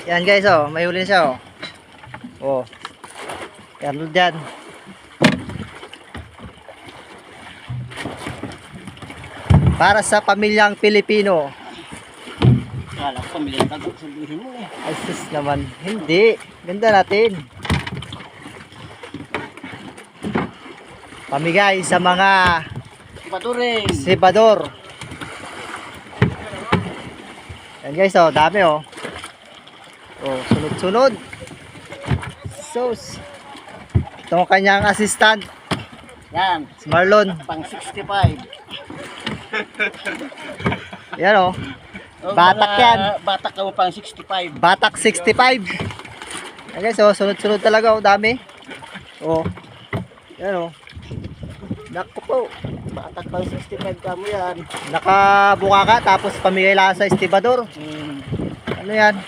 Yan guys, oh, may huli na siya, oh. Oh. Yan dyan. Para sa pamilyang Pilipino. Wala ko pamilyang dagat sabihin mo eh. Ay sus naman. Hindi. Ganda natin. Pamigay sa mga Paturing. sibador. Yan guys, oh, dami, oh. Oh, sunod-sunod. Sus. Ito ang kanyang assistant, Yan. si Marlon. Pang 65. Yan, oh. O, Batak mga yan. Batak ka mo pang 65. Batak 65. Yan guys, oh, sunod-sunod talaga, oh, dami. Oh. Yan, oh. Naku po. Batak pang 65 ka mo yan. Nakabuka ka tapos pamigay lang sa estibador. Ano yan?